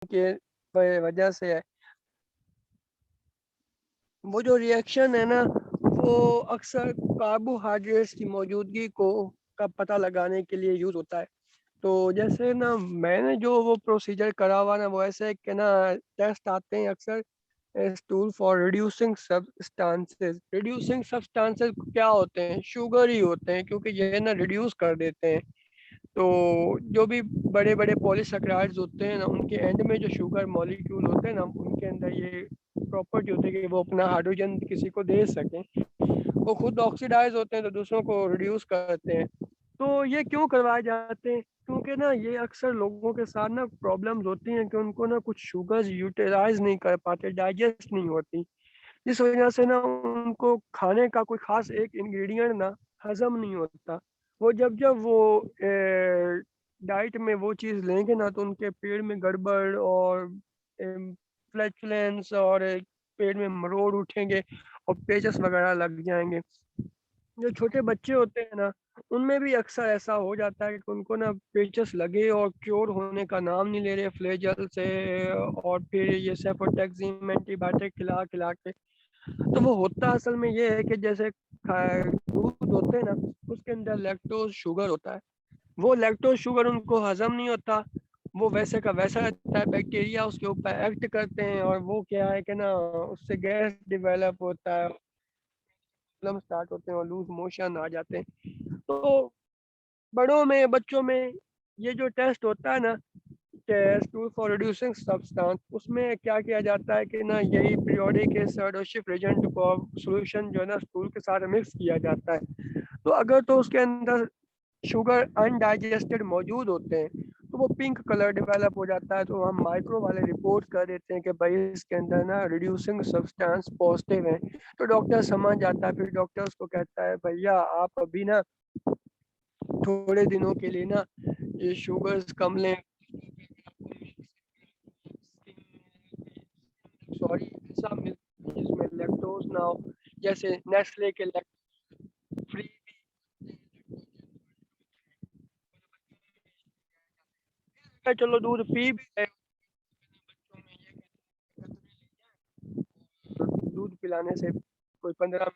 के वजह से है। वो जो रिएक्शन है ना, वो अक्सर कार्बोहाइड्रेट्स की मौजूदगी को का पता लगाने के लिए यूज़ होता है। तो जैसे ना मैंने जो वो प्रोसीजर करा हुआ ना, वो ऐसे है कि ना टेस्ट आते हैं अक्सर टूल फॉर रिड्यूसिंग सब्सटेंसेस क्या होते हैं? शुगर ही होते हैं, क्योंकि ये ना रिड्यूस कर देते हैं। तो जो भी बड़े बड़े पॉलीसेकेराइड्स होते हैं ना, उनके एंड में जो शुगर मॉलिक्यूल होते हैं ना, उनके अंदर ये प्रॉपर्टी होती है कि वो अपना हाइड्रोजन किसी को दे सकें। वो खुद ऑक्सीडाइज होते हैं तो दूसरों को रिड्यूस करते हैं। तो ये क्यों करवाए जाते हैं? क्योंकि ना ये अक्सर लोगों के साथ ना प्रॉब्लम्स होती हैं कि उनको ना कुछ शुगर्स यूटिलाइज नहीं कर पाते, डाइजेस्ट नहीं होती। इस वजह से ना उनको खाने का कोई खास एक इंग्रेडिएंट ना हजम नहीं होता। वो जब जब वो डाइट में वो चीज़ लेंगे ना, तो उनके पेट में गड़बड़ और फ्लैचुलेंस और पेट में मरोड़ उठेंगे और पेचस वगैरह लग जाएंगे। जो छोटे बच्चे होते हैं ना, उनमें भी अक्सर ऐसा हो जाता है कि उनको ना पेचस लगे और क्योर होने का नाम नहीं ले रहे फ्लेजल से, और फिर ये सेफोटेक्सिम एंटीबायोटिक खिला खिला के। तो वो होता असल में ये है कि जैसे दूध होते हैं ना, उसके अंदर लैक्टोज शुगर होता है। वो लैक्टोज शुगर उनको हजम नहीं होता, वो वैसे का वैसा रहता है, बैक्टीरिया उसके ऊपर एक्ट करते हैं और वो क्या है कि ना उससे गैस डिवेलप होता है, प्रॉब्लम स्टार्ट होते हैं और लूज मोशन आ जाते हैं। तो बड़ों में बच्चों में ये जो टेस्ट होता है ना, टूल फॉर रिड्यूसिंग सब्सटेंस, उसमें क्या किया जाता है कि ना यही पीरियोडिक एसिड और शिफ्ट एजेंट को सॉल्यूशन जो है ना स्टूल के साथ मिक्स किया जाता है। तो अगर तो उसके अंदर शुगर अनडाइजेस्टेड मौजूद होते हैं, तो वो पिंक कलर डेवलप हो जाता है। तो हम माइक्रो वाले रिपोर्ट कर देते हैं कि भाई इसके अंदर ना रिड्यूसिंग सब्सटेंस पॉजिटिव है। तो डॉक्टर समझ जाता है, फिर डॉक्टर उसको कहता है भैया आप अभी ना थोड़े दिनों के लिए ना ये शुगर्स कम लें, सॉरी ऐसा मिल्क जिसमें लैक्टोज ना हो, जैसे नेस्ले के लैक्टोज फ्री। चलो दूध पी भी रहे, दूध पिलाने से कोई 15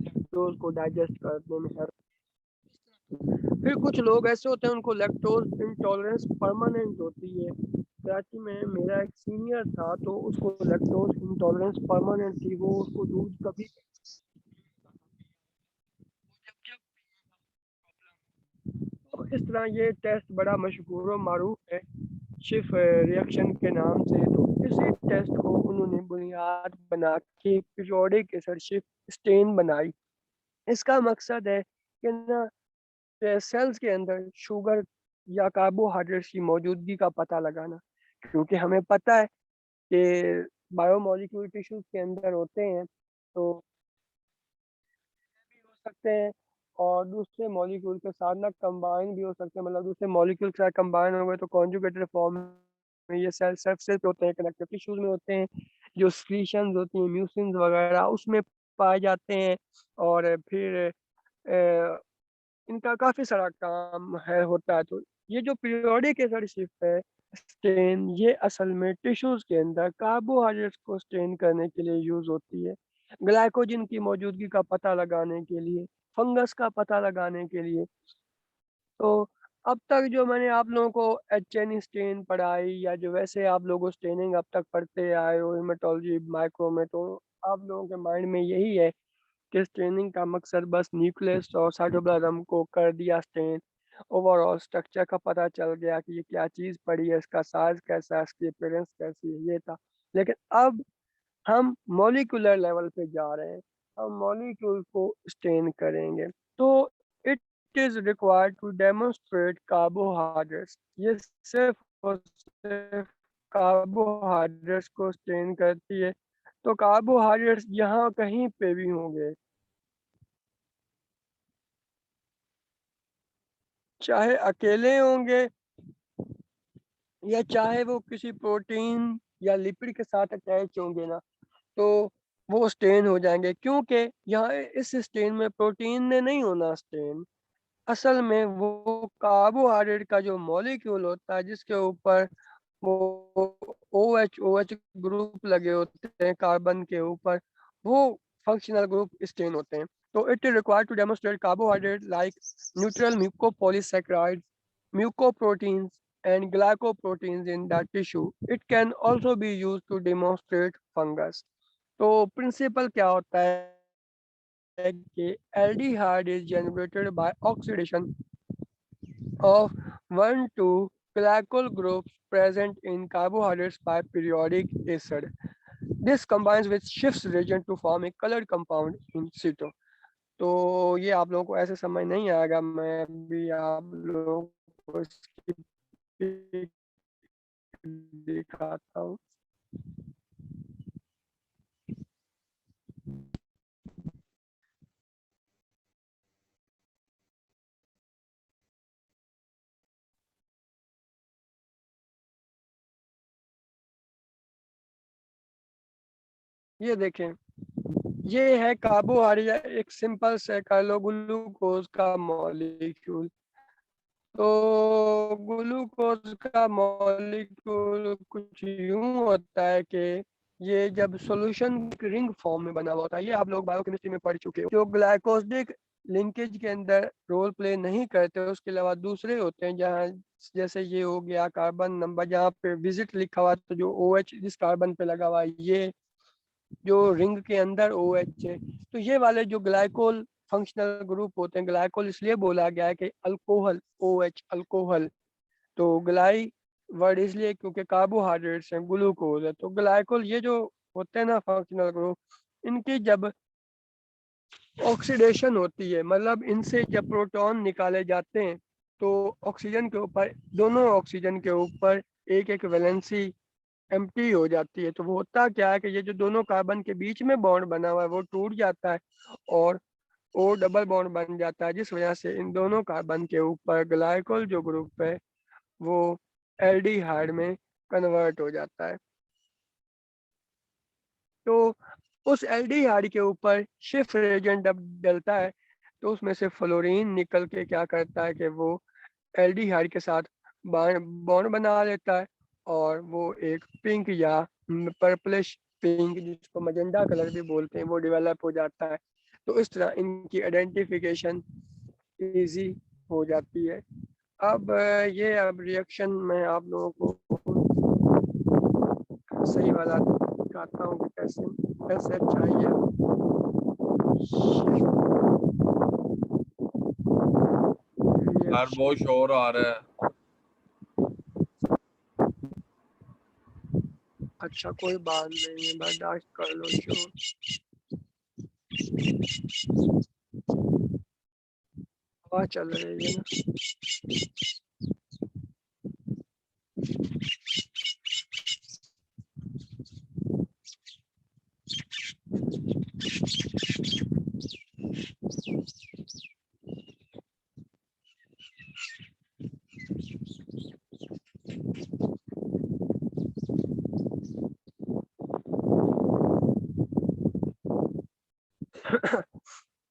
लैक्टोज को डाइजेस्ट करने में हेल्प। फिर कुछ लोग ऐसे होते हैं उनको लैक्टोज इंटॉलरेंस परमानेंट होती है। कराची में मेरा एक सीनियर था, तो उसको लैक्टोज इंटॉलरेंस परमानेंट थी, वो उसको दूध कभी तो इस तरह ये टेस्ट बड़ा मशहूर और मारूफ है, शिफ रिएक्शन के नाम से। तो इसी टेस्ट को उन्होंने बुनियाद बना के पीरियोडिक एसिड शिफ्ट स्टेन बनाई। इसका मकसद है कि ना सेल्स के अंदर शुगर या कार्बोहाइड्रेट्स की मौजूदगी का पता लगाना, क्योंकि हमें पता है कि बायोमोलिक्यूल टिश्यूज के अंदर होते हैं, तो भी हो सकते हैं और दूसरे मॉलिक्यूल के साथ ना कंबाइन भी हो सकते हैं। मतलब दूसरे मॉलिक्यूल के साथ कंबाइन हो गए तो कॉन्जुगेटेड फॉर्म में ये सेल सरफेस पे होते हैं, कनेक्टिव टिश्यूज में होते हैं, जो स्क्रीशंस होती हैं म्यूसिन्स वगैरह उसमें पाए जाते हैं। और फिर इनका काफ़ी सारा काम है होता है। तो ये जो पीरियोडिक एसिड शिफ्ट है स्टेन, ये असल में टिश्यूज के अंदर कार्बोहाइड्रेट्स को स्टेन करने के लिए यूज होती है, ग्लाइकोजन की मौजूदगी का पता लगाने के लिए, फंगस का पता लगाने के लिए। तो अब तक जो मैंने आप लोगों को एचएन स्टेन पढ़ाई, या जो वैसे आप लोगों स्टेनिंग अब तक पढ़ते आए हो हेमेटोलॉजी माइक्रो में, तो आप लोगों के माइंड में यही है कि स्टेनिंग का मकसद बस न्यूक्लियस और साइटोप्लाज्म को कर दिया स्टेन, ओवरऑल स्ट्रक्चर का पता चल गया कि ये क्या चीज़ पड़ी है, इसका साइज कैसा है, इसकी अपीयरेंस कैसी है, ये था। लेकिन अब हम मॉलिक्यूलर लेवल पे जा रहे हैं, हम मॉलिक्यूल को स्टेन करेंगे। तो it is required to demonstrate carbohydrates, ये सिर्फ और सिर्फ कार्बोहाइड्रेट्स को स्टेन करती है। तो कार्बोहाइड्रेट्स यहाँ कहीं पे भी होंगे, चाहे अकेले होंगे या चाहे वो किसी प्रोटीन या लिपिड के साथ अटैच होंगे ना, तो वो स्टेन हो जाएंगे। क्योंकि यहाँ इस स्टेन में प्रोटीन ने नहीं होना स्टेन, असल में वो कार्बोहाइड्रेट का जो मॉलिक्यूल होता है जिसके ऊपर वो OH ग्रुप लगे होते हैं कार्बन के ऊपर, वो फंक्शनल ग्रुप स्टेन होते हैं। तो it is required to demonstrate carbohydrate like neutral mucopolysaccharides, mucoproteins and glycoproteins in that tissue. It can also be used to demonstrate fungus. तो प्रिंसिपल क्या होता है कि aldehyde is generated by oxidation of 1,2 glycol groups present in carbohydrates by periodic acid. This combines with Schiff's reagent to form a colored compound in situ. तो ये आप लोगों को ऐसे समझ नहीं आएगा, मैं अभी आप लोगों को इसकी पिक दिखाता हूँ। ये देखें, ये है कार्बोहाइड्रेट, एक सिंपल सेकैलोग्लूकोज का मॉलिक्यूल। तो ग्लूकोज का मॉलिक्यूल कुछ यूं होता है कि ये जब सॉल्यूशन रिंग फॉर्म में बना हुआ होता है, ये आप लोग बायोकेमिस्ट्री में पढ़ चुके हो। जो ग्लाइकोसिडिक लिंकेज के अंदर रोल प्ले नहीं करते, उसके अलावा दूसरे होते हैं, जहाँ जैसे ये हो गया कार्बन नंबर, जहाँ पे विजिट लिखा हुआ, तो जो OH जिस कार्बन पे लगा हुआ है, ये जो रिंग के अंदर OH है, तो ये वाले जो ग्लाइकोल फंक्शनल ग्रुप होते हैं, ग्लाइकोल इसलिए बोला गया है कि अल्कोहल, OH अल्कोहल, तो ग्लाई वर्ड इसलिए क्योंकि कार्बोहाइड्रेट्स हैं, ग्लूकोज है, तो ग्लाइकोल ये जो होते हैं ना फंक्शनल ग्रुप, इनकी जब ऑक्सीडेशन होती है, मतलब इनसे जब प्रोटॉन निकाले जाते हैं, तो ऑक्सीजन के ऊपर, दोनों ऑक्सीजन के ऊपर एक एक वैलेंसी एम्प्टी हो जाती है। तो वो होता क्या है कि ये जो दोनों कार्बन के बीच में बॉन्ड बना हुआ है वो टूट जाता है और O डबल बॉन्ड बन जाता है, जिस वजह से इन दोनों कार्बन के ऊपर ग्लाइकोल जो ग्रुप है वो एल्डिहाइड में कन्वर्ट हो जाता है। तो उस एल्डिहाइड के ऊपर शिफ्ट रेजेंट जब डलता है, तो उसमें से फ्लोरीन निकल के क्या करता है कि वो एल्डिहाइड के साथ बॉन्ड बना लेता है, और वो एक पिंक या पर्पलिश पिंक, जिसको मजेंडा कलर भी बोलते हैं, वो डेवलप हो जाता है। तो इस तरह इनकी आइडेंटिफिकेशन इजी हो जाती है। अब ये अब रिएक्शन में आप लोगों को सही वाला दिखाता हूँ कि कैसे कैसे चाहिए। यार बहुत शोर आ रहा है। अच्छा कोई बात नहीं है, बर्दाश्त कर लो। शोर हवा चल रही है ना।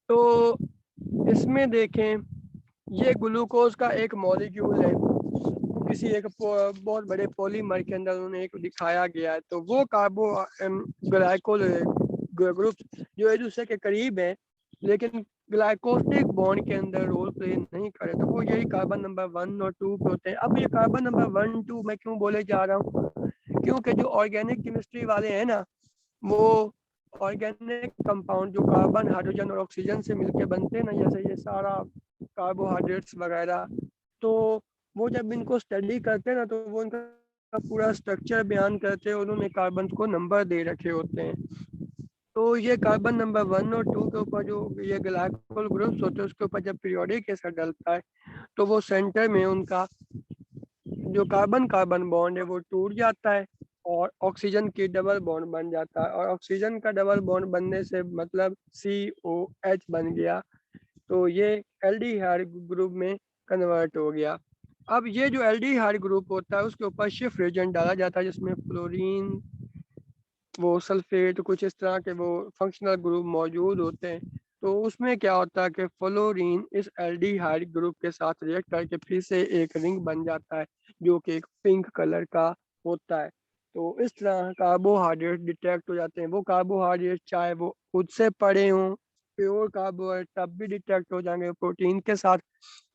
तो इसमें देखें, ये ग्लूकोज का एक मॉलिक्यूल है, किसी एक बहुत बड़े पॉलीमर के अंदर उन्होंने एक दिखाया गया है। तो वो कार्बो ग्लाइकोल ग्रुप जो एक दूसरे के करीब है, लेकिन ग्लाइकोसिक बॉन्ड के अंदर रोल प्ले नहीं करे, तो वो यही कार्बन नंबर 1 और 2 पे होते हैं। अब ये कार्बन नंबर 1 2 मैं क्यों बोले जा रहा हूँ, क्योंकि जो ऑर्गेनिक केमिस्ट्री वाले हैं ना, वो ऑर्गेनिक कंपाउंड जो कार्बन, हाइड्रोजन और ऑक्सीजन से मिलके बनते हैं ना, जैसे ये सारा कार्बोहाइड्रेट्स वगैरह, तो वो जब इनको स्टडी करते हैं ना, तो वो इनका पूरा स्ट्रक्चर बयान करते हैं, उन्होंने कार्बन को नंबर दे रखे होते हैं। तो ये कार्बन नंबर 1 और 2 के ऊपर जो ये ग्लाइकोल ग्रुप्स होते हैं, उसके ऊपर जब पीरियोडिक एसिड डलता है, तो वो सेंटर में उनका जो कार्बन कार्बन बॉन्ड है वो टूट जाता है और ऑक्सीजन की डबल बॉन्ड बन जाता है, और ऑक्सीजन का डबल बॉन्ड बनने से मतलब COH बन गया, तो ये एल्डिहाइड ग्रुप में कन्वर्ट हो गया। अब ये जो एल्डिहाइड ग्रुप होता है उसके ऊपर शिफ्ट रेजेंट डाला जाता है, जिसमें फ्लोरीन, वो सल्फेट, कुछ इस तरह के वो फंक्शनल ग्रुप मौजूद होते हैं। तो उसमें क्या होता है कि फ्लोरीन इस एल्डिहाइड ग्रुप के साथ रिएक्ट करके फिर से एक रिंग बन जाता है जो कि एक पिंक कलर का होता है। तो इस तरह कार्बोहाइड्रेट डिटेक्ट हो जाते हैं। वो कार्बोहाइड्रेट चाहे वो खुद से पड़े हों, प्योर कार्बोहाइड्रेट तब भी डिटेक्ट हो जाएंगे, प्रोटीन के साथ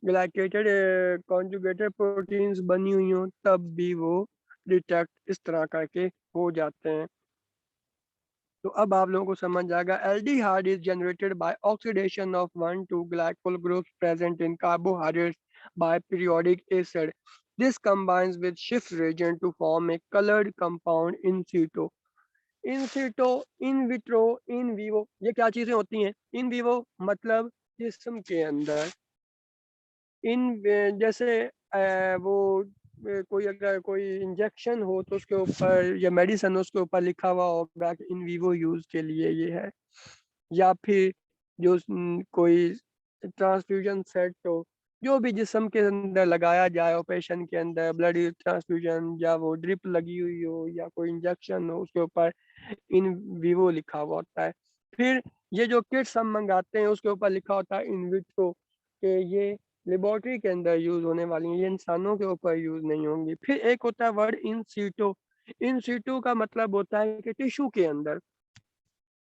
ग्लाइकेटेड कॉन्जुगेटेड प्रोटीन्स बनी हुई हों तब भी वो डिटेक्ट इस तरह करके हो जाते हैं। तो अब आप लोगों को समझ जाएगा aldehyde is generated by oxidation of 1,2 glycol groups present in carbohydrates by periodic acid. This combines with Schiff's reagent to form a colored compound in situ. इन सीटो, इन विट्रो, इन विवो, ये क्या चीजें होती हैं? इन विवो मतलब जिस्म के अंदर, इन जैसे वो कोई अगर कोई इंजेक्शन हो तो उसके ऊपर या मेडिसिन उसके ऊपर लिखा हुआ होगा कि इन विवो यूज के लिए ये है, या फिर जो कोई ट्रांसफ्यूजन सेट हो, जो भी जिस्म के अंदर लगाया जाए ऑपरेशन के अंदर, ब्लड ट्रांसफ्यूजन या वो ड्रिप लगी हुई हो या कोई इंजेक्शन हो, उसके ऊपर इन विवो लिखा हुआ होता है। फिर ये जो किट्स हम मंगाते हैं उसके ऊपर लिखा होता है इन विट्रो, कि ये लेबोरेटरी के अंदर यूज होने वाली हैं, ये इंसानों के ऊपर यूज नहीं होंगी। फिर एक होता है वर्ड इन सीटो। इन सीटो का मतलब होता है कि टिश्यू के अंदर।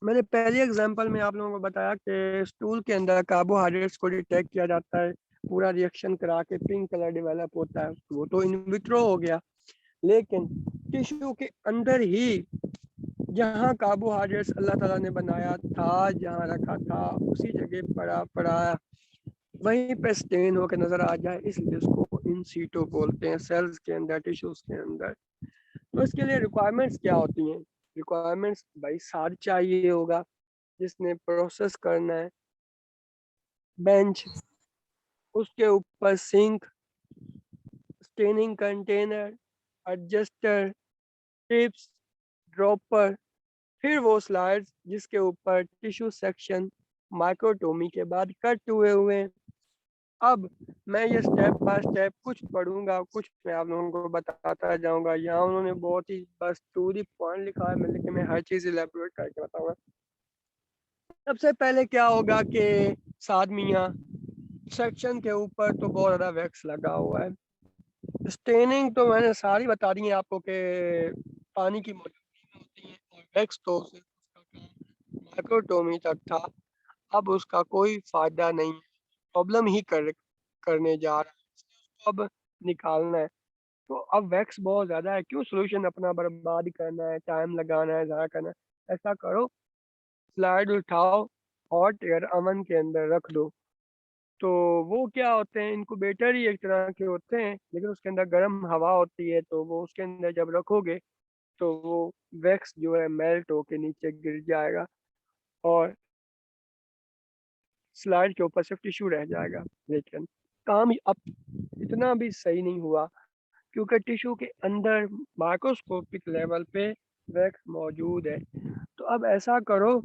मैंने पहले एग्जांपल में आप लोगों को बताया कि स्टूल के अंदर कार्बोहाइड्रेट्स को डिटेक्ट किया जाता है, पूरा रिएक्शन करा के पिंक कलर डेवलप होता है, वो तो इन विट्रो हो गया। लेकिन टिश्यू के अंदर ही जहाँ कार्बोहाइड्रेट्स अल्लाह ताला ने बनाया था, जहाँ रखा था उसी जगह पड़ा पड़ा वहीं पे स्टेन होकर नजर आ जाए, इसलिए उसको इन सीटो बोलते हैं, सेल्स के अंदर, टिश्यूज के अंदर। तो इसके लिए रिक्वायरमेंट्स क्या होती हैं? रिक्वायरमेंट्स भाई सार चाहिए होगा जिसने प्रोसेस करना है, बेंच, उसके ऊपर sink, staining container, adjuster, tips, dropper, फिर वो स्लाइड्स जिसके ऊपर टिश्यू सेक्शन माइक्रोटोमी के बाद कट हुए हुए हैं। अब मैं ये स्टेप बाय स्टेप कुछ पढ़ूंगा, कुछ मैं आप लोगों को बताता जाऊंगा। यहाँ उन्होंने बहुत ही बस टू दी पॉइंट लिखा है, लेकिन मैं हर चीज़ इलेबोरेट करके बताऊंगा। सबसे पहले क्या होगा कि साद मियाँ सेक्शन के ऊपर तो बहुत ज़्यादा वैक्स लगा हुआ है। स्टेनिंग तो मैंने सारी बता दी है आपको कि पानी की मौजूदगी में होती है, और वैक्स तो सिर्फ उसका काम माइक्रोटोमी तक था, अब उसका कोई फायदा नहीं है, प्रॉब्लम ही करने जा रहा है, अब निकालना है। तो अब वैक्स बहुत ज़्यादा है, क्यों सोल्यूशन अपना बर्बाद करना है, टाइम लगाना है, ज़्यादा करना है? ऐसा करो, स्लाइड उठाओ, हॉट एयर अवन के अंदर रख दो। तो वो क्या होते हैं, इनक्यूबेटर ही एक तरह के होते हैं, लेकिन उसके अंदर गर्म हवा होती है, तो वो उसके अंदर जब रखोगे तो वो वैक्स जो है मेल्ट होके नीचे गिर जाएगा और स्लाइड के ऊपर सिर्फ टिश्यू रह जाएगा। लेकिन काम अब इतना भी सही नहीं हुआ, क्योंकि टिश्यू के अंदर माइक्रोस्कोपिक लेवल पे वैक्स मौजूद है। तो अब ऐसा करो,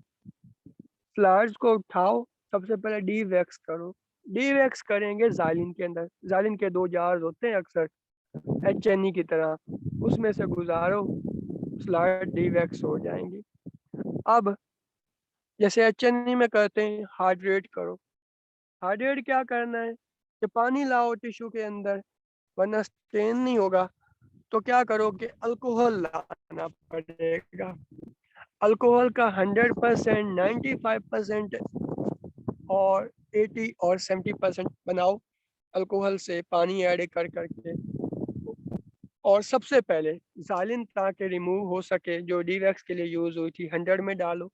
फ्लावर्स को उठाओ, सबसे पहले डी वैक्स करो। डी वैक्स करेंगे जाइलिन के अंदर, जाइलिन के 2 जार्स होते हैं अक्सर HNE की तरह, उसमें से गुजारो, स्लाइड डी वैक्स हो जाएंगी। अब जैसे HNE में करते हैं, हाइड्रेट करो। हाइड्रेट क्या करना है कि पानी लाओ टिश्यू के अंदर, वरना स्टेन नहीं होगा। तो क्या करो कि अल्कोहल लाना पड़ेगा। अल्कोहल का 100%, 95% और 80 और 70% बनाओ अल्कोहल से पानी ऐड कर करके। और सबसे पहले जालिन ताकि रिमूव हो सके, जो डीवैक्स के लिए यूज हुई थी, 100 में डालो।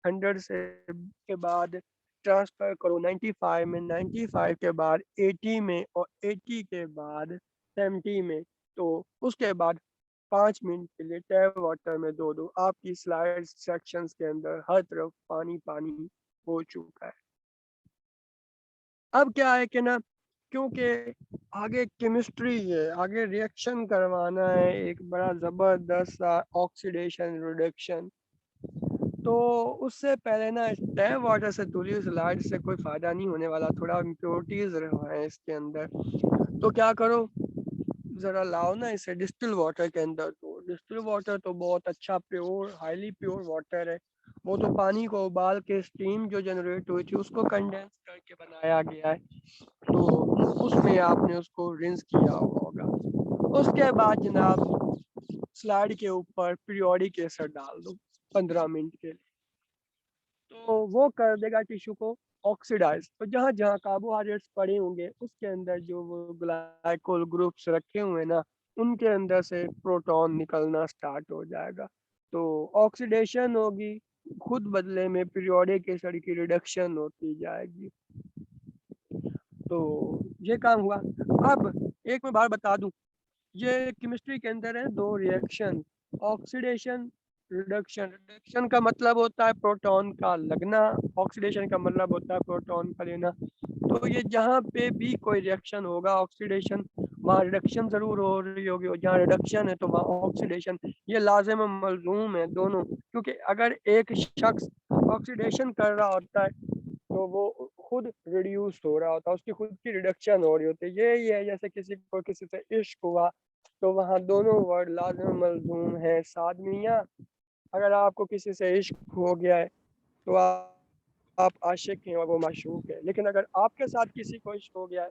100 से के बाद ट्रांसफर करो 95 में, 95 के बाद 80 में, और 80 के बाद 70 में। तो उसके बाद 5 मिनट के लिए टैप वाटर में धो दो। आपकी स्लाइड सेक्शंस के अंदर हर तरफ पानी पानी हो चुका है। अब क्या है कि ना, क्योंकि आगे केमिस्ट्री है, आगे रिएक्शन करवाना है, एक बड़ा ज़बरदस्त सा ऑक्सीडेशन रिडक्शन, तो उससे पहले ना टैप वाटर से धुली स्लाइड से कोई फ़ायदा नहीं होने वाला, थोड़ा इम्प्योरिटीज़ है इसके अंदर। तो क्या करो, ज़रा लाओ ना इसे डिस्टिल वाटर के अंदर। तो डिस्टिल वाटर तो बहुत अच्छा प्योर, हाईली प्योर वाटर है, वो तो पानी को उबाल के स्टीम जो जनरेट हुई थी उसको कंडेंस करके बनाया गया है, तो उसमें आपने उसको रिंस किया होगा। उसके बाद जनाब स्लाइड के ऊपर पीरियोडिक एसिड डाल दो 15 मिनट के लिए, तो वो कर देगा टिश्यू को ऑक्सीडाइज। तो जहाँ जहाँ कार्बोहाइड्रेट्स पड़े होंगे उसके अंदर जो वो ग्लाइकोल ग्रुप्स रखे हुए ना, उनके अंदर से प्रोटॉन निकलना स्टार्ट हो जाएगा, तो ऑक्सीडेशन होगी, खुद बदले में पीरियोडिक एसिड की रिडक्शन होती जाएगी। तो ये काम हुआ। अब एक मैं बात बता दूं, ये केमिस्ट्री के अंदर है दो रिएक्शन, ऑक्सीडेशन रिडक्शन। रिडक्शन का मतलब होता है प्रोटॉन का लगना, ऑक्सीडेशन का मतलब होता है प्रोटॉन का लेना। तो ये जहाँ पे भी कोई रिएक्शन होगा ऑक्सीडेशन, वहाँ रिडक्शन जरूर हो रही होगी, और जहाँ रिडक्शन है तो वहाँ ऑक्सीडेशन। ये लाजिम और मलजूम है दोनों, क्योंकि अगर एक शख्स ऑक्सीडेशन कर रहा होता है तो वो खुद रिड्यूस हो रहा होता है, उसकी खुद की रिडक्शन हो रही होती है। यही है जैसे किसी को किसी से इश्क हुआ तो वहाँ दोनों वर्ड लाजिम मलजूम है। साथ मियाँ, अगर आपको किसी से इश्क हो गया है तो आप आशिक हैं और वो माशूक है, लेकिन अगर आपके साथ किसी को इश्क हो गया है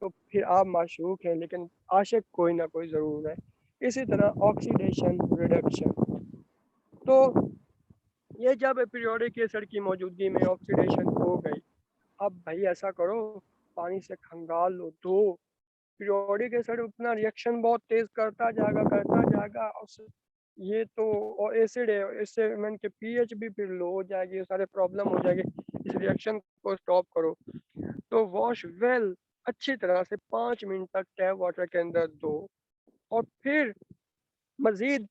तो फिर आप माशूक हैं, लेकिन आशिक कोई ना कोई ज़रूर है। इसी तरह ऑक्सीडेशन रिडक्शन। तो ये जब पीरियोडिक एसिड की मौजूदगी में ऑक्सीडेशन हो गई, अब भाई ऐसा करो, पानी से खंगाल लो, धो। पीरियोडिक एसिड उतना रिएक्शन बहुत तेज करता जाएगा और ये तो और एसिड है, इससे मन के पीएच भी फिर लो हो जाएगी, सारे प्रॉब्लम हो जाएगी। इस रिएक्शन को स्टॉप करो। तो वॉश वेल, अच्छी तरह से 5 मिनट तक टैप वाटर के अंदर दो, और फिर मजीद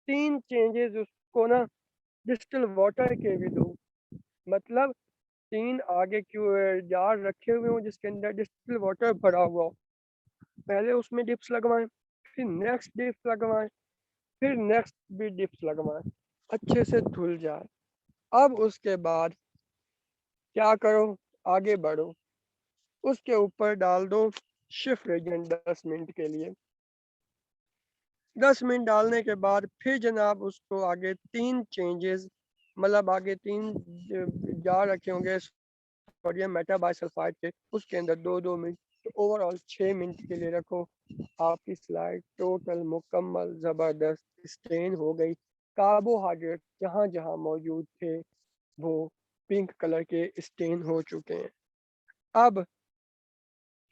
3 चेंजेस उसको ना डिस्टिल वाटर के भी दो। मतलब 3 आगे क्यों जार रखे हुए हो जिसके अंदर डिस्टिल वाटर भरा हुआ हो, पहले उसमें डिप्स लगवाएं, फिर नेक्स्ट डिप्स लगवाएं, फिर नेक्स्ट भी डिप्स लगवाएं, अच्छे से धुल जाए। अब उसके बाद क्या करो, आगे बढ़ो, उसके ऊपर डाल दो शिफ्ट एजेंट 10 मिनट के लिए। 10 मिनट डालने के बाद फिर जनाब उसको आगे 3 चेंजेस, मतलब आगे 3 जार रखे होंगे सोडियम मेटाबाइसल्फाइड के, उसके अंदर 2-2 मिनट, तो ओवरऑल 6 मिनट के लिए रखो। आपकी स्लाइड टोटल मुकम्मल ज़बरदस्त स्टेन हो गई। कार्बोहाइड्रेट जहाँ जहाँ मौजूद थे वो पिंक कलर के स्टेन हो चुके हैं। अब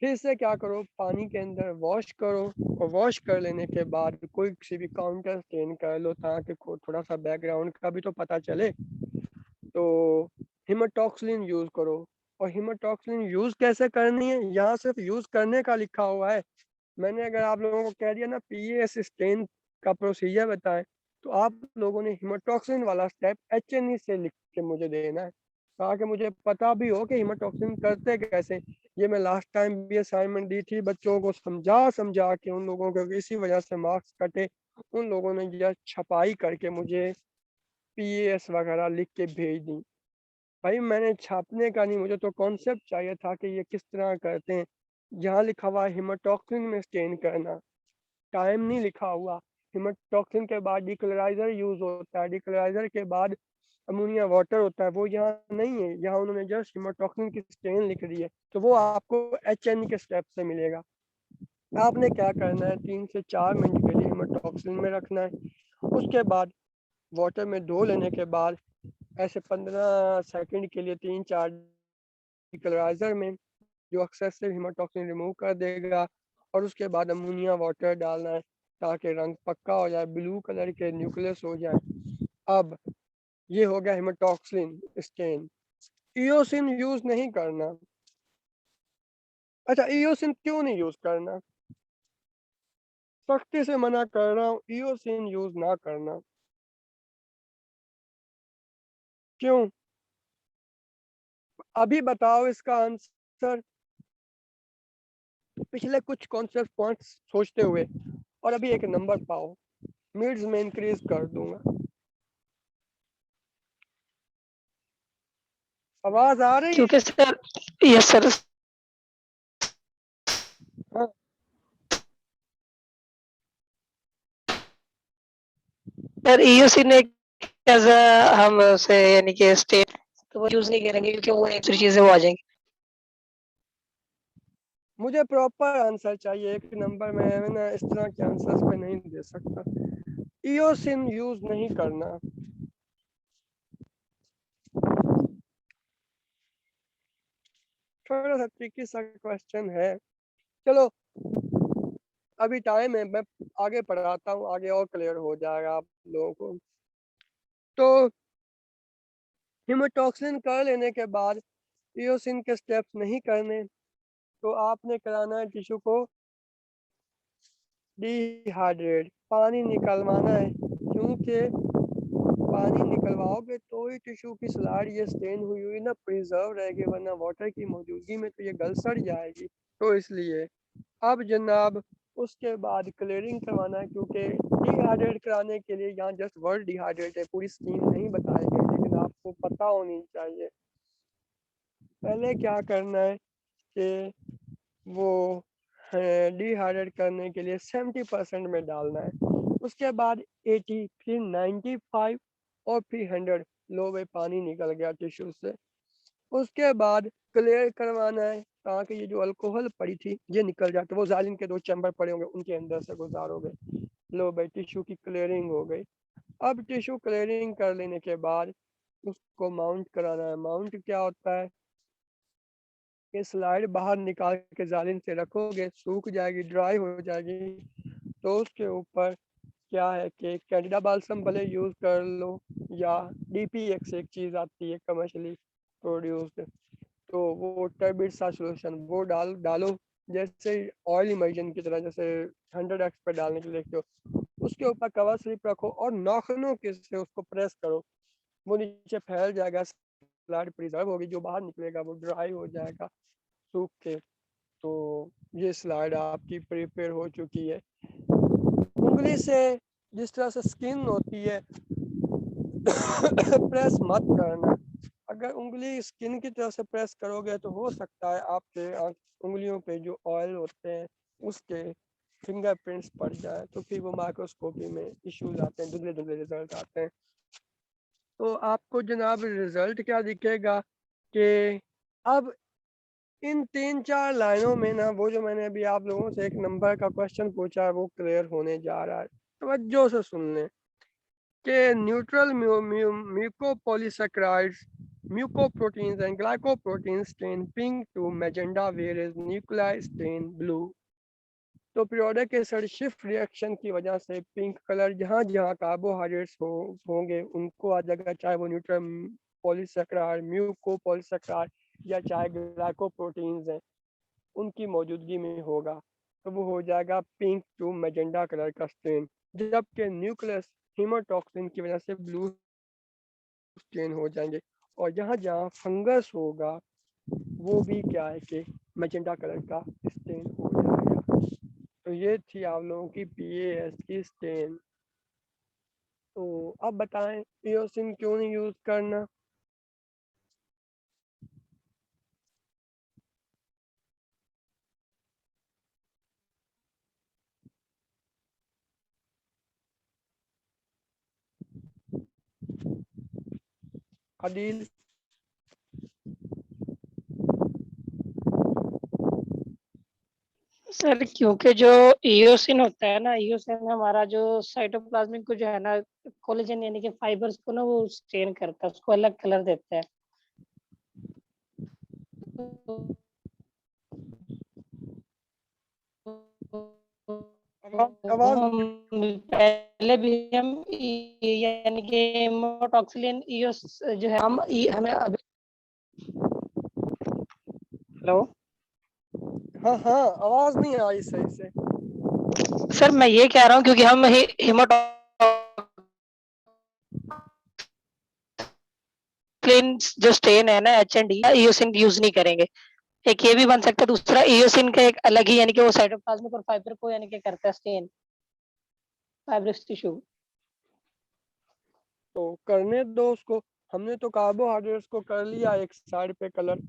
फिर से क्या करो, पानी के अंदर वॉश करो, और वॉश कर लेने के बाद कोई किसी भी काउंटर स्टेन कर लो ताकि थोड़ा सा बैकग्राउंड का भी तो पता चले। तो हिमाटॉक्सिलिन यूज़ करो। और हिमाटॉक्सिलिन यूज़ कैसे करनी है, यहाँ सिर्फ यूज़ करने का लिखा हुआ है। मैंने अगर आप लोगों को कह दिया ना पीएस स्टेन का प्रोसीजर बताएं, तो आप लोगों ने हिमाटॉक्सिलिन वाला स्टेप HNE से लिख के मुझे देना है, ताकि मुझे पता भी हो कि हिमाटॉक्सिलिन करते कैसे। ये मैं लास्ट टाइम भी असाइनमेंट दी थी बच्चों को, समझा समझा के उन लोगों को इसी वजह से मार्क्स कटे। उन लोगों ने यह छपाई करके मुझे पीएस वगैरह लिख के भेज दी। भाई मैंने छापने का नहीं, मुझे तो कॉन्सेप्ट चाहिए था कि ये किस तरह करते हैं। यहाँ लिखा हुआ हिमाटॉक्सिन में स्टेन करना, टाइम नहीं लिखा हुआ। हिमाटॉक्सिन के बाद डिक्लोराइजर यूज होता है, डिक्लोराइजर के बाद अमोनिया वाटर होता है, वो यहाँ नहीं है। यहाँ उन्होंने जस्ट हिमाटॉक्सिन की स्टेन लिख दी है, तो वो आपको HN के स्टेप से मिलेगा। आपने क्या करना है, 3 से 4 मिनट के लिए हिमाटॉक्सिन में रखना है। उसके बाद वाटर में धो लेने के बाद ऐसे 15 सेकंड के लिए 3-4 डिक्लोराइजर में, जो एक्सेसिव हिमाटॉक्सिन रिमूव कर देगा। और उसके बाद अमोनिया वाटर डालना है ताकि रंग पक्का हो जाए, ब्लू कलर के न्यूक्लियस हो जाए। अब ये हो गया हिमाटॉक्सिन स्टेन। इयोसिन यूज नहीं करना। अच्छा, इयोसिन क्यों नहीं यूज करना, सख्ती से मना कर रहा हूँ, इयोसिन यूज ना करना। क्यों, अभी बताओ इसका आंसर, पिछले कुछ कॉन्सेप्ट पॉइंट्स सोचते हुए, और अभी एक नंबर पाओ, मिड्स में इंक्रीज कर दूंगा। आवाज आ रही है? क्योंकि सर, यस सर, हाँ, सर ईओसी ने एज हम उसे यानी कि स्टेन तो वो यूज नहीं करेंगे क्योंकि वो एक चीजें वो आ जाएंगी। मुझे प्रॉपर आंसर चाहिए, एक नंबर में मैं ना इस तरह के आंसर्स पे नहीं दे सकता। ईओसिन यूज नहीं करना। थोड़ा सा ट्रिकी सा क्वेश्चन है। चलो अभी टाइम है, मैं आगे पढ़ाता हूँ, आगे और क्लियर हो जाएगा आप लोगों को। तो हिमोटॉक्सिन कर लेने के बाद ईओसिन के स्टेप्स नहीं करने, तो आपने कराना है टिश्यू को डिहाइड्रेट, पानी निकलवाना है, क्योंकि पानी निकलवाओगे तो ही टिश्यू की स्लाइड ये स्टेन हुई हुई ना प्रिजर्व रहेगी, वरना वाटर की मौजूदगी में तो ये गल सड़ जाएगी। तो इसलिए अब जनाब उसके बाद क्लियरिंग करवाना है, क्योंकि डिहाइड्रेट कराने के लिए यहाँ जस्ट वर्ड डिहाइड्रेट है, पूरी स्कीम नहीं बताई गई, लेकिन आपको पता होनी चाहिए। पहले क्या करना है कि वो डिहाइड्रेट करने के लिए 70% में डालना है, उसके बाद 80, फिर 95 और फिर 100 लो वे पानी निकल गया टिश्यू से। उसके बाद क्लियर करवाना है ताकि ये जो अल्कोहल पड़ी थी ये निकल जाए, तो वो जालिन के 2 चैम्बर पड़े होंगे उनके अंदर से गुजारोगे। लो भाई टिश्यू की क्लियरिंग हो गई। अब टिश्यू क्लियरिंग कर लेने के बाद उसको माउंट कराना है। माउंट क्या होता है कि स्लाइड बाहर निकाल के जालिन से रखोगे, सूख जाएगी, ड्राई हो जाएगी, तो उसके ऊपर क्या है कि कैंडिडा बाल्सम भले यूज़ कर लो या डीपीएक्स एक चीज़ आती है कमर्शियली प्रोड्यूस्ड, तो वो टर्बिड सा सोल्यूशन वो डालो, जैसे ऑयल इमर्जन की तरह, जैसे 100x पे डालने के लिए देखते हो। उसके ऊपर कवर स्लिप रखो और नाखूनों के से उसको प्रेस करो, वो नीचे फैल जाएगा, स्लाइड प्रिजर्व होगी, जो बाहर निकलेगा वो ड्राई हो जाएगा सूख के। तो ये स्लाइड आपकी प्रिपेयर हो चुकी है। उंगली से जिस तरह से स्किन होती है प्रेस मत करना। अगर उंगली स्किन की तरफ से प्रेस करोगे तो हो सकता है आपके उंगलियों पे जो ऑयल होते हैं उसके फिंगरप्रिंट्स पड़ जाए, तो फिर वो माइक्रोस्कोपी में इश्यूज आते हैं, धुंधले धुंधले रिजल्ट आते हैं। तो आपको जनाब रिजल्ट क्या दिखेगा कि अब इन 3-4 लाइनों में ना वो जो मैंने अभी आप लोगों से एक नंबर का क्वेश्चन पूछा है वो क्लियर होने जा रहा है। तवज्जो से सुन लें कि neutral म्यूकोपॉलीसैकेराइड्स, mucoproteins and glycoproteins stain pink to magenta whereas nuclei stain blue। तो पीरियोडिक एसिड शिफ्ट रिएक्शन की वजह से पिंक कलर जहाँ जहाँ कार्बोहाइड्रेट्स होंगे उनको आ जाएगा, चाहे वो न्यूट्रल पॉलीसैकेराइड, म्यूकोपॉलीसैकेराइड या चाहे ग्लाइकोप्रोटीन्स हैं उनकी मौजूदगी में होगा, तो वो हो जाएगा पिंक टू मैजेंडा कलर का स्टेन। जबकि न्यूक्लियस हीमोटॉक्सिन की वजह से ब्लू स्टेन हो जाएंगे, और जहाँ जहाँ फंगस होगा वो भी क्या है कि मैजेंडा कलर का स्टेन हो जाएगा। तो ये थी आप लोगों की पीएएस की स्टेन। तो अब बताएं ईओसिन क्यों नहीं यूज करना। अदील सर क्योंकि जो ईओसिन होता है ना, ईओसिन हमारा जो साइटोप्लाज्मिक को जो है ना कोलेजन यानी कि फाइबर्स को ना वो स्टेन करता है, उसको अलग कलर देता है। आवाज पहले भी हम यानी कि हेमोटॉक्सिलिन ईओस जो है हम हमें अभी हेलो हाँ हाँ आवाज नहीं आई सही से। सर मैं ये कह रहा हूँ क्योंकि हम हेमोटॉक्सिलिन जो स्टेन है ना एच&डी ईओसिन यूज नहीं करेंगे। एक ये भी बन सकता है, दूसरा ईओसिन का एक अलग ही यानी कि वो साइटोप्लाज्मिक और फाइबर को यानी कि करता है स्टेन फाइब्रस टिश्यू। तो करने दो उसको, हमने तो कार्बोहाइड्रेट्स को कर लिया एक साइड पे कलर,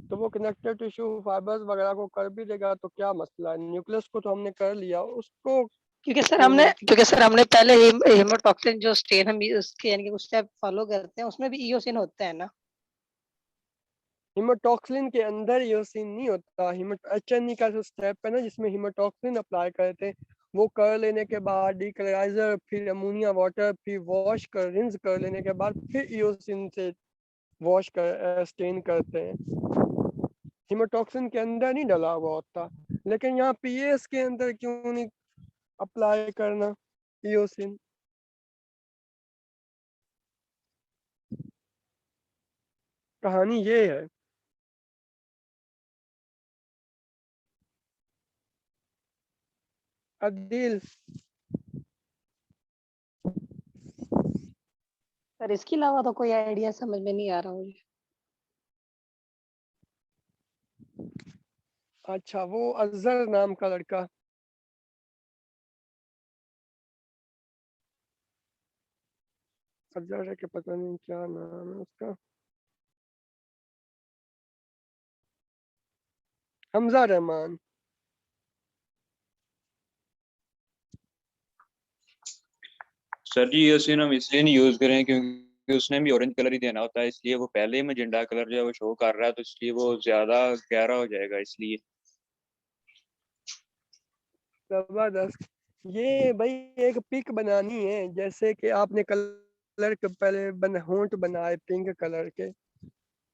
तो वो कनेक्टिव टिश्यू फाइबर्स वगैरह को कर भी देगा, तो क्या मसला है। न्यूक्लियस को तो हमने कर लिया, उसको क्योंकि सर हमने पहले हेमोटॉक्सिन जो स्टेन हम उसके यानी कि कुछ स्टेप फॉलो करते हैं उसमें भी इयोसिन होता है ना। हीमोटॉक्सिन के अंदर इयोसिन नहीं होता। HNE का जो स्टेप है ना जिसमें हीमोटॉक्सिन अप्लाई करते हैं, वो कर लेने के बाद डीकलराइजर, फिर अमोनिया वाटर, फिर वॉश कर रिंस कर लेने के बाद फिर इयोसिन से वॉश कर स्टेन करते हैं। हीमोटॉक्सिन के अंदर नहीं डला हुआ होता। लेकिन यहाँ पीएस के अंदर क्यों नहीं अप्लाई करना इयोसिन? कहानी ये है। अदील, सर इसके अलावा तो कोई आइडिया समझ में नहीं आ रहा मुझे। अच्छा, वो अजहर नाम का लड़का, अजहर है कि पता नहीं क्या नाम है उसका, हमजा रहमान। सर जी ये सीन हम इसलिए नहीं यूज करें क्योंकि उसने भी ऑरेंज कलर ही देना होता है, इसलिए वो पहले ही मैजेंटा कलर जो है वो शो कर रहा है, तो इसलिए वो ज्यादा गहरा हो जाएगा इसलिए। जबरदस्त। ये भाई एक पिक बनानी है, जैसे कि आपने कलर के पहले होंठ बनाए पिंक कलर के,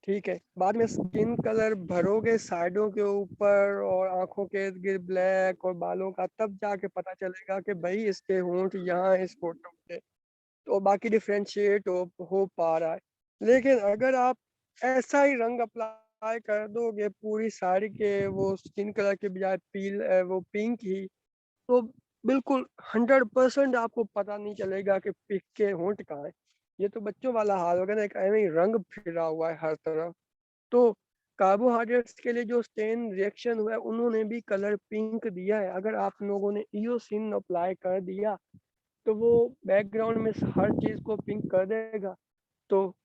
ठीक है, बाद में स्किन कलर भरोगे साइडों के ऊपर और आंखों के इर्द गिर्द ब्लैक और बालों का, तब जाके पता चलेगा कि भाई इसके होंठ यहाँ इस फोटो के, तो बाकी डिफ्रेंशिएट हो पा रहा है। लेकिन अगर आप ऐसा ही रंग अप्लाई कर दोगे पूरी साड़ी के वो स्किन कलर के बजाय वो पिंक ही, तो बिल्कुल 100% आपको पता नहीं चलेगा कि पिक के होंठ कहाँ है। ये तो बच्चों वाला हाल होगा ना, एक ऐਵੇਂ ही रंग फिरा हुआ है हर तरफ। तो कार्बोहाइड्रेट्स के लिए जो स्टेन रिएक्शन हुआ है उन्होंने भी कलर पिंक दिया है। अगर आप लोगों ने इयोसिन अप्लाई कर दिया तो वो बैकग्राउंड में हर चीज को पिंक कर देगा। तो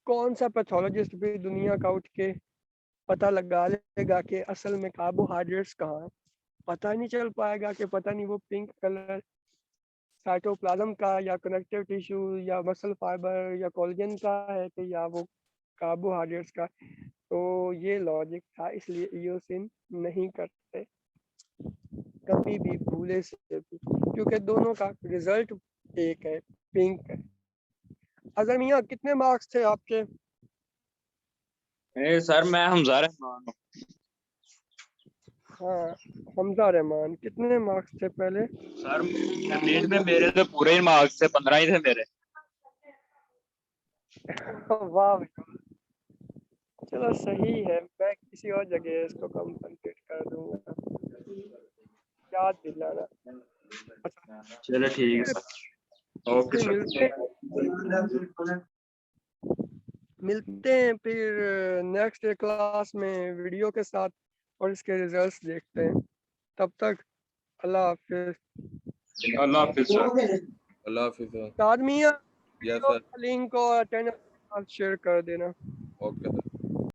कौन सा पैथोलॉजिस्ट भी दुनिया का उठ के पता लगा लेगा कि असल में कार्बोहाइड्रेट्स कहाँ है? पता ही नहीं चल पाएगा कि पता नहीं वो पिंक कलर साइटोप्लाज्म का या कनेक्टिव टिश्यू या मसल फाइबर या कोलेजन का है कि या वो कार्बोहाइड्रेट्स का। तो ये लॉजिक था, इसलिए इयोसिन नहीं करते कभी भी भूले से भी, क्योंकि दोनों का रिजल्ट एक है, पिंक है। अजहर मियाँ, कितने मार्क्स थे आपके? सर मैं हमजा रहमान हूँ। हाँ, हमजा रहमान, कितने मार्क्स थे पहले? सर नीट में मेरे तो पूरे ही मार्क्स थे, 15 ही थे मेरे। वाह भैया, चलो सही है, मैं किसी और जगह इसको कंपनसेट कर दूंगा, याद दिलाना। चलो ठीक है सर, ओके फिर सर। मिलते हैं फिर नेक्स्ट क्लास में वीडियो के साथ और इसके रिजल्ट्स देखते हैं। तब तक अल्लाह हाफिज। अल्लाह हाफिज सर। अल्लाह हाफिज सर। आदमी यस वीडियो सर। का लिंक और अटेंडेंस शेयर कर देना। Okay sir.